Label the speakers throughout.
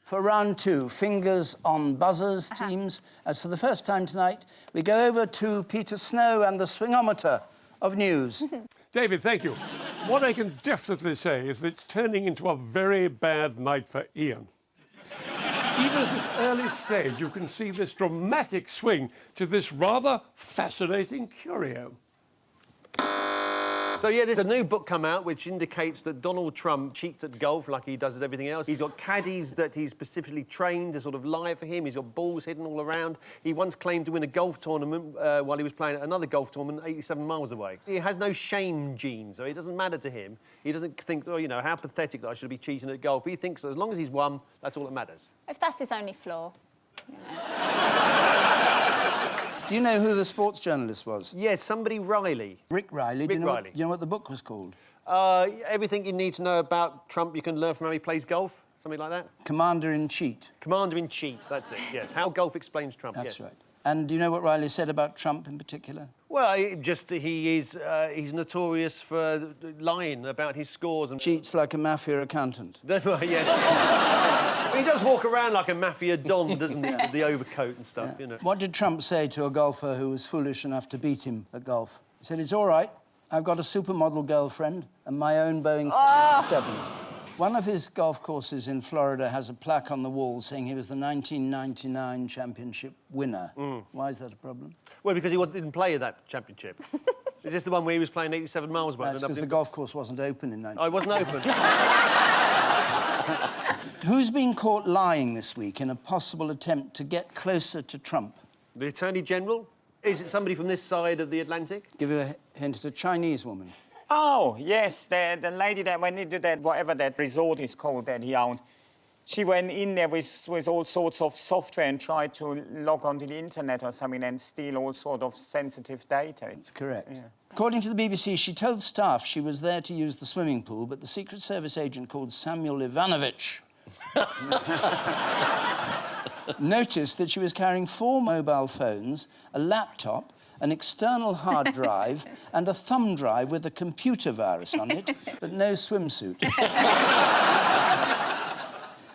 Speaker 1: For round two, fingers on buzzers, teams. As for the first time tonight, we go over to Peter Snow and the swingometer of news.
Speaker 2: David, thank you. What I can definitely say is that it's turning into a very bad night for Ian. Even at this early stage, you can see this dramatic swing to this rather fascinating curio.
Speaker 3: So, yeah, there's a new book come out which indicates that Donald Trump cheats at golf like he does at everything else. He's got caddies that he's specifically trained to sort of lie for him. He's got balls hidden all around. He once claimed to win a golf tournament while he was playing at another golf tournament 87 miles away. He has no shame gene, so it doesn't matter to him. He doesn't think, oh, you know, how pathetic that I should be cheating at golf. He thinks that as long as he's won, that's all that matters.
Speaker 4: If that's his only flaw, you know.
Speaker 1: Do you know who the sports journalist was?
Speaker 3: Yes, somebody Riley.
Speaker 1: Rick Riley.
Speaker 3: Rick Riley.
Speaker 1: Do you know what the book was called?
Speaker 3: Everything you need to know about Trump you can learn from how he plays golf, something like that.
Speaker 1: Commander-in-Cheat.
Speaker 3: Commander-in-Chief, that's it, yes. How golf explains Trump,
Speaker 1: That's
Speaker 3: yes.
Speaker 1: right. And do you know what Riley said about Trump in particular?
Speaker 3: Well, he's notorious for lying about his scores and...
Speaker 1: Cheats like a mafia accountant.
Speaker 3: Yes. He does walk around like a mafia don, doesn't he, with the overcoat and stuff, you know.
Speaker 1: What did Trump say to a golfer who was foolish enough to beat him at golf? He said, "It's all right. I've got a supermodel girlfriend and my own Boeing 7. One of his golf courses in Florida has a plaque on the wall saying he was the 1999 championship winner. Why is that a problem?
Speaker 3: Well, because he didn't play at that championship. Is this the one where he was playing 87 miles away?
Speaker 1: That's because the golf course wasn't open in 19...
Speaker 3: Oh, it wasn't open.
Speaker 1: Who's been caught lying this week in a possible attempt to get closer to Trump?
Speaker 3: The Attorney General? Is it somebody from this side of the Atlantic?
Speaker 1: Give you a hint, it's a Chinese woman.
Speaker 5: Oh, yes, the lady that went into that, whatever that resort is called that he owns, she went in there with all sorts of software and tried to log onto the internet or something and steal all sort of sensitive data.
Speaker 1: That's correct.
Speaker 5: Yeah.
Speaker 1: According to the BBC, she told staff she was there to use the swimming pool, but the Secret Service agent called Samuel Ivanovich noticed that she was carrying 4 mobile phones, a laptop, an external hard drive and a thumb drive with a computer virus on it, but no swimsuit.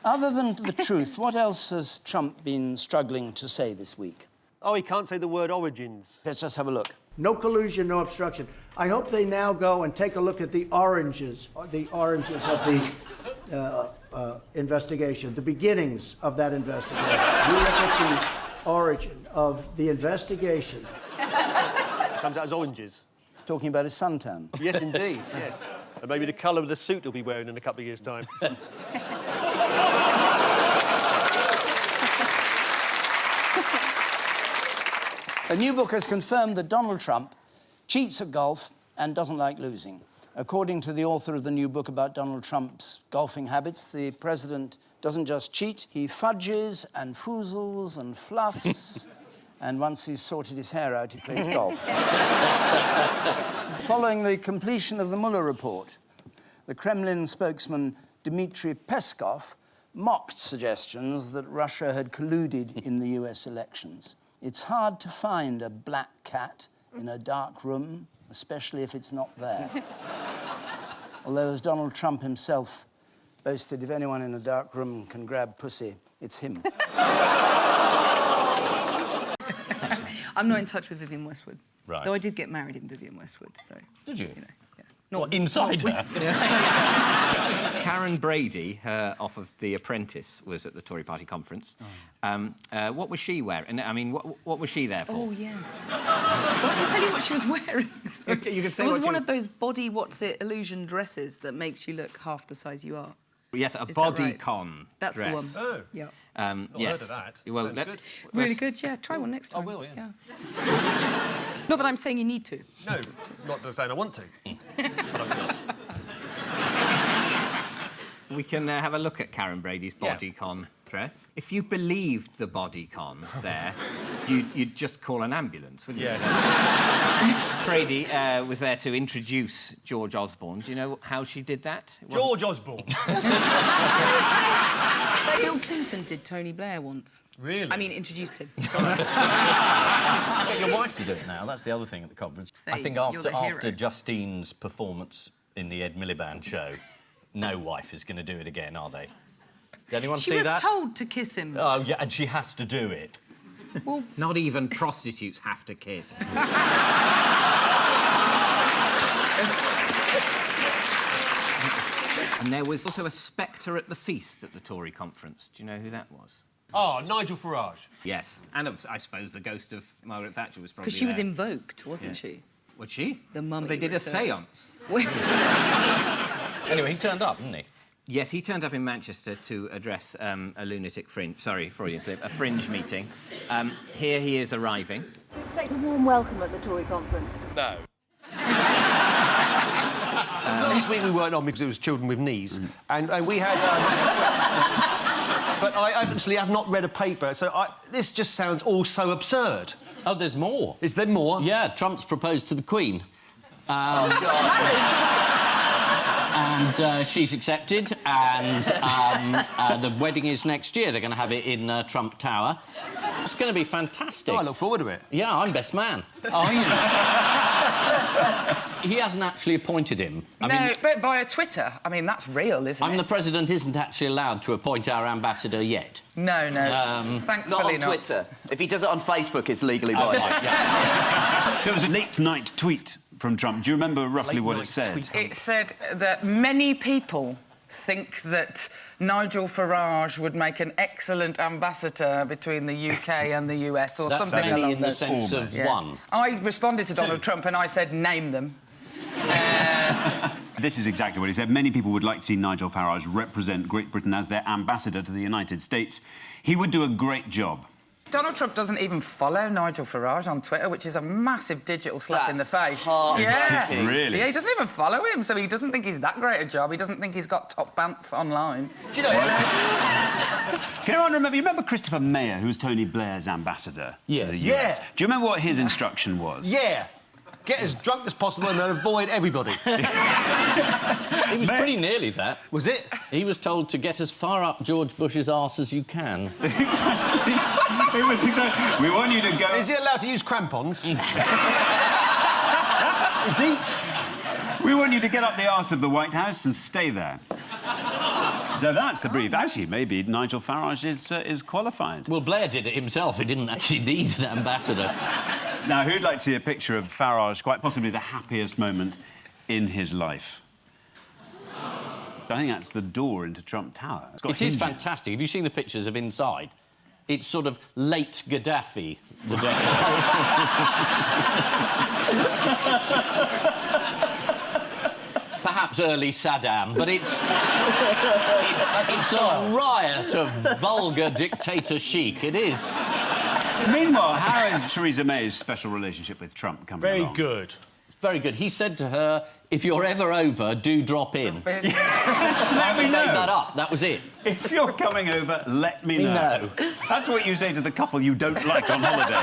Speaker 1: Other than the truth, what else has Trump been struggling to say this week?
Speaker 3: Oh, he can't say the word origins.
Speaker 1: Let's just have a look.
Speaker 6: No collusion, no obstruction. I hope they now go and take a look at the oranges of the investigation, the beginnings of that investigation. You look at the origin of the investigation.
Speaker 3: Comes out as oranges.
Speaker 1: Talking about his suntan.
Speaker 3: Yes, indeed, yes. And maybe the colour of the suit he'll be wearing in a couple of years' time.
Speaker 1: A new book has confirmed that Donald Trump cheats at golf and doesn't like losing. According to the author of the new book about Donald Trump's golfing habits, the president doesn't just cheat, he fudges and foozles and fluffs. And once he's sorted his hair out, he plays golf. Following the completion of the Mueller report, the Kremlin spokesman Dmitry Peskov mocked suggestions that Russia had colluded in the US elections. It's hard to find a black cat in a dark room, especially if it's not there. Although, as Donald Trump himself boasted, if anyone in a dark room can grab pussy, it's him.
Speaker 7: I'm not in touch with Vivienne Westwood.
Speaker 8: Right.
Speaker 7: Though I did get married in Vivienne Westwood, so...
Speaker 8: Did you?
Speaker 7: You know, yeah. Not,
Speaker 8: What, inside her?
Speaker 7: Yeah.
Speaker 8: Karen Brady, off of The Apprentice, was at the Tory party conference. What was she wearing? I mean, what was she there for?
Speaker 7: Oh, yes. Well, I can tell you what she was wearing.
Speaker 8: You can say
Speaker 7: it was
Speaker 8: what
Speaker 7: one
Speaker 8: you...
Speaker 7: of those body what's-it illusion dresses that makes you look half the size you are.
Speaker 8: Yes, a
Speaker 7: Is that
Speaker 8: bodycon
Speaker 7: That's
Speaker 8: dress.
Speaker 7: the one.
Speaker 3: Oh.
Speaker 7: Yeah.
Speaker 8: Yes.
Speaker 3: Heard of that.
Speaker 8: Well,
Speaker 3: Sounds good.
Speaker 7: Really good, yeah. Try one next time.
Speaker 3: I will, yeah.
Speaker 7: Not that I'm saying you need to.
Speaker 3: No, not saying I want to. But I will.
Speaker 8: We can have a look at Karen Brady's bodycon dress. If you believed the bodycon there, you'd just call an ambulance, wouldn't you?
Speaker 3: Yes.
Speaker 8: Brady was there to introduce George Osborne. Do you know how she did that?
Speaker 3: George Osborne.
Speaker 7: Bill Clinton did Tony Blair once.
Speaker 3: Really?
Speaker 7: I mean, introduced him.
Speaker 9: Get your wife to do it now. That's the other thing at the conference.
Speaker 7: Say,
Speaker 9: I think
Speaker 7: you're the hero.
Speaker 9: after Justine's performance in the Ed Miliband show, no wife is going to do it again, are they? Did anyone
Speaker 7: She
Speaker 9: see
Speaker 7: was
Speaker 9: that?
Speaker 7: told to kiss him.
Speaker 9: Oh, yeah, and she has to do it.
Speaker 7: Well,
Speaker 8: Not even prostitutes have to kiss. And there was also a spectre at the feast at the Tory conference. Do you know who that was?
Speaker 3: Oh, Nigel Farage.
Speaker 8: Yes, and I suppose the ghost of Margaret Thatcher was probably
Speaker 7: because she was
Speaker 8: there.
Speaker 7: invoked, wasn't she?
Speaker 8: Was she?
Speaker 7: The mummy
Speaker 8: They did a
Speaker 7: returned.
Speaker 8: séance.
Speaker 9: Anyway, he turned up, didn't he?
Speaker 8: Yes, he turned up in Manchester to address a lunatic fringe... Sorry, Freudian slip. A fringe meeting. Here he is arriving.
Speaker 10: Do you expect a warm welcome at the Tory conference?
Speaker 3: No. Last week we weren't on because it was children with knees, and we had. But I obviously have not read a paper, so this just sounds all so absurd.
Speaker 9: Oh, there's more.
Speaker 3: Is there more?
Speaker 9: Yeah, Trump's proposed to the Queen.
Speaker 3: God.
Speaker 9: And she's accepted, and the wedding is next year. They're going to have it in Trump Tower. It's going to be fantastic.
Speaker 3: Oh, I look forward to it.
Speaker 9: Yeah, I'm best man.
Speaker 3: Are you?
Speaker 9: He hasn't actually appointed him. I mean,
Speaker 7: but via Twitter. I mean, that's real, isn't it?
Speaker 9: the president isn't actually allowed to appoint our ambassador yet.
Speaker 7: No, thankfully
Speaker 11: Not on Twitter. If he does it on Facebook, it's legally binding.
Speaker 12: So it was a late-night tweet from Trump. Do you remember roughly what it said?
Speaker 7: It said that many people think that Nigel Farage would make an excellent ambassador between the UK and the US, or
Speaker 9: That's
Speaker 7: something
Speaker 9: many
Speaker 7: along
Speaker 9: in the
Speaker 7: those-
Speaker 9: sense of one.
Speaker 7: I responded to Donald Trump and I said, name them.
Speaker 12: This is exactly what he said. Many people would like to see Nigel Farage represent Great Britain as their ambassador to the United States. He would do a great job.
Speaker 7: Donald Trump doesn't even follow Nigel Farage on Twitter, which is a massive digital slap in the face.
Speaker 12: heartbreaking. Really?
Speaker 7: Yeah, he doesn't even follow him, so he doesn't think he's that great a job. He doesn't think he's got top pants online.
Speaker 3: Do you know what?
Speaker 12: Can anyone remember? You remember Christopher Mayer, who was Tony Blair's ambassador to the US?
Speaker 3: Yeah.
Speaker 12: Do you remember what his instruction was?
Speaker 3: Yeah. Get as drunk as possible and then avoid everybody.
Speaker 9: He was pretty nearly that.
Speaker 3: Was it?
Speaker 9: He was told to get as far up George Bush's arse as you can.
Speaker 12: Exactly. It was exactly... We want you to go...
Speaker 3: Is he allowed to use crampons? Is he?
Speaker 12: We want you to get up the arse of the White House and stay there. So that's the brief. Actually, maybe Nigel Farage is qualified.
Speaker 9: Well, Blair did it himself. He didn't actually need an ambassador.
Speaker 12: Now, who'd like to see a picture of Farage, quite possibly the happiest moment in his life? I think that's the door into Trump Tower.
Speaker 9: It is fantastic. Have you seen the pictures of inside? It's sort of late Gaddafi, the decor. Perhaps early Saddam, but it's a riot of vulgar dictator chic. It is.
Speaker 12: Meanwhile, how is Theresa May's special relationship with Trump coming along?
Speaker 3: Very good.
Speaker 9: Very good. He said to her, if you're ever over, do drop in.
Speaker 12: Let me
Speaker 9: Made
Speaker 12: know.
Speaker 9: that up. That was it.
Speaker 12: If you're coming over, let me know.
Speaker 9: No.
Speaker 12: That's what you say to the couple you don't like on holiday,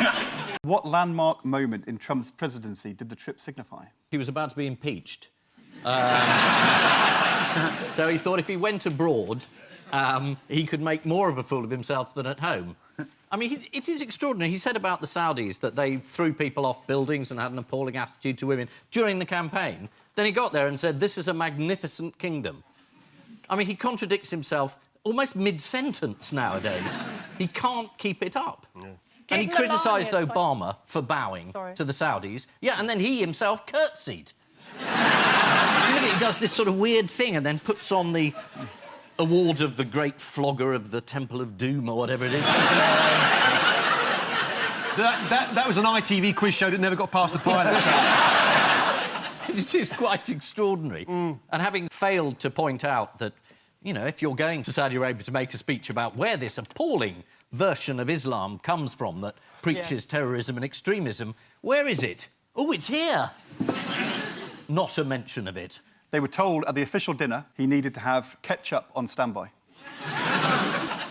Speaker 12: isn't it?
Speaker 13: What landmark moment in Trump's presidency did the trip signify?
Speaker 9: He was about to be impeached. So he thought if he went abroad, he could make more of a fool of himself than at home. I mean, it is extraordinary. He said about the Saudis that they threw people off buildings and had an appalling attitude to women during the campaign. Then he got there and said, this is a magnificent kingdom. I mean, he contradicts himself almost mid-sentence nowadays. He can't keep it up. Yeah. And he criticised Obama for bowing to the Saudis. Yeah, and then he himself curtsied. He does this sort of weird thing and then puts on the award of the great flogger of the Temple of Doom or whatever it is.
Speaker 3: That was an ITV quiz show that never got past the pilot.
Speaker 9: It is quite extraordinary. And having failed to point out that, you know, if you're going to Saudi Arabia to make a speech about where this appalling version of Islam comes from that preaches terrorism and extremism, where is it? Oh, it's here. Not a mention of it.
Speaker 13: They were told at the official dinner he needed to have ketchup on standby.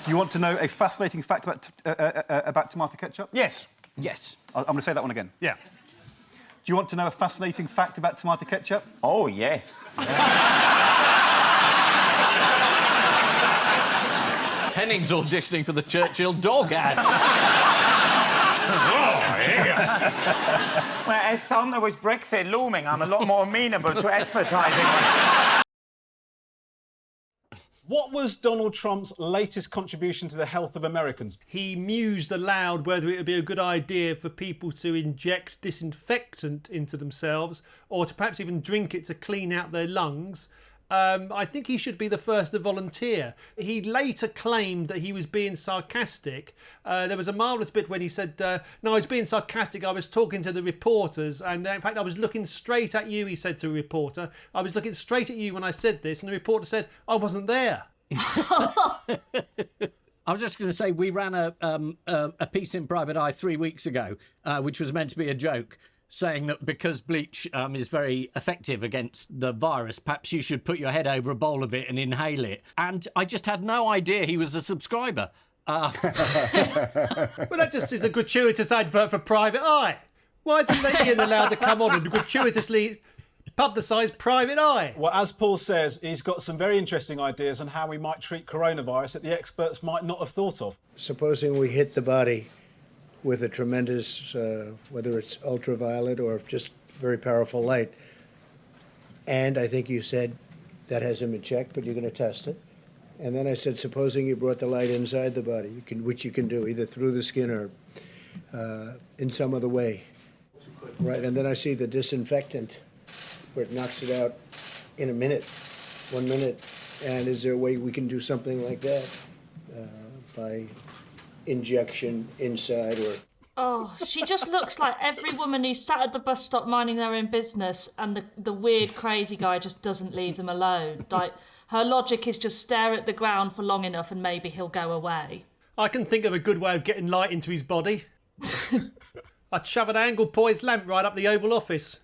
Speaker 13: Do you want to know a fascinating fact about tomato ketchup?
Speaker 3: Yes.
Speaker 9: Yes.
Speaker 13: I'm going to say that one again.
Speaker 3: Yeah.
Speaker 13: Do you want to know a fascinating fact about tomato ketchup?
Speaker 5: Oh, yes.
Speaker 9: Henning's auditioning for the Churchill dog ad.
Speaker 5: Well, as soon as Brexit looming, I'm a lot more amenable to advertising.
Speaker 13: What was Donald Trump's latest contribution to the health of Americans?
Speaker 14: He mused aloud whether it would be a good idea for people to inject disinfectant into themselves or to perhaps even drink it to clean out their lungs. I think he should be the first to volunteer. He later claimed that he was being sarcastic. There was a marvellous bit when he said, no, I was being sarcastic, I was talking to the reporters, and in fact I was looking straight at you, he said to a reporter. I was looking straight at you when I said this, and the reporter said, I wasn't there.
Speaker 9: I was just going to say, we ran a piece in Private Eye 3 weeks ago, which was meant to be a joke, saying that because bleach is very effective against the virus, perhaps you should put your head over a bowl of it and inhale it. And I just had no idea he was a subscriber.
Speaker 14: Well, that just is a gratuitous advert for Private Eye. Why isn't Ian allowed to come on and gratuitously publicise Private Eye?
Speaker 13: Well, as Paul says, he's got some very interesting ideas on how we might treat coronavirus that the experts might not have thought of.
Speaker 6: Supposing we hit the body with a tremendous, whether it's ultraviolet or just very powerful light. And I think you said that has him in check, but you're going to test it. And then I said, supposing you brought the light inside the body, which you can do, either through the skin or in some other way. Right, and then I see the disinfectant, where it knocks it out in a minute, 1 minute. And is there a way we can do something like that by injection inside or...
Speaker 15: Oh, she just looks like every woman who's sat at the bus stop minding their own business and the weird, crazy guy just doesn't leave them alone. Like, her logic is just stare at the ground for long enough and maybe he'll go away.
Speaker 14: I can think of a good way of getting light into his body. I'd shove an angle-poised lamp right up the Oval Office.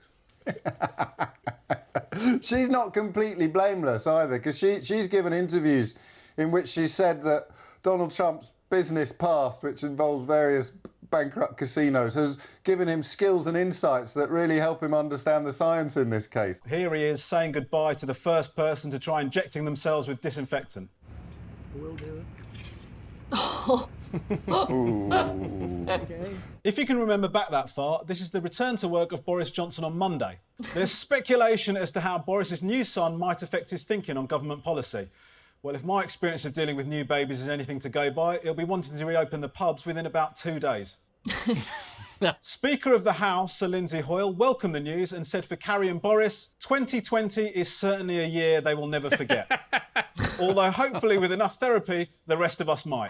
Speaker 16: She's not completely blameless either, because she's given interviews in which she said that Donald Trump's business past, which involves various bankrupt casinos, has given him skills and insights that really help him understand the science in this case.
Speaker 13: Here he is saying goodbye to the first person to try injecting themselves with disinfectant.
Speaker 6: We'll do
Speaker 13: it. If you can remember back that far, this is the return to work of Boris Johnson on Monday. There's speculation as to how Boris's new son might affect his thinking on government policy. Well, if my experience of dealing with new babies is anything to go by, he'll be wanting to reopen the pubs within about 2 days. Speaker of the House, Sir Lindsay Hoyle, welcomed the news and said for Carrie and Boris, 2020 is certainly a year they will never forget. Although hopefully with enough therapy, the rest of us might.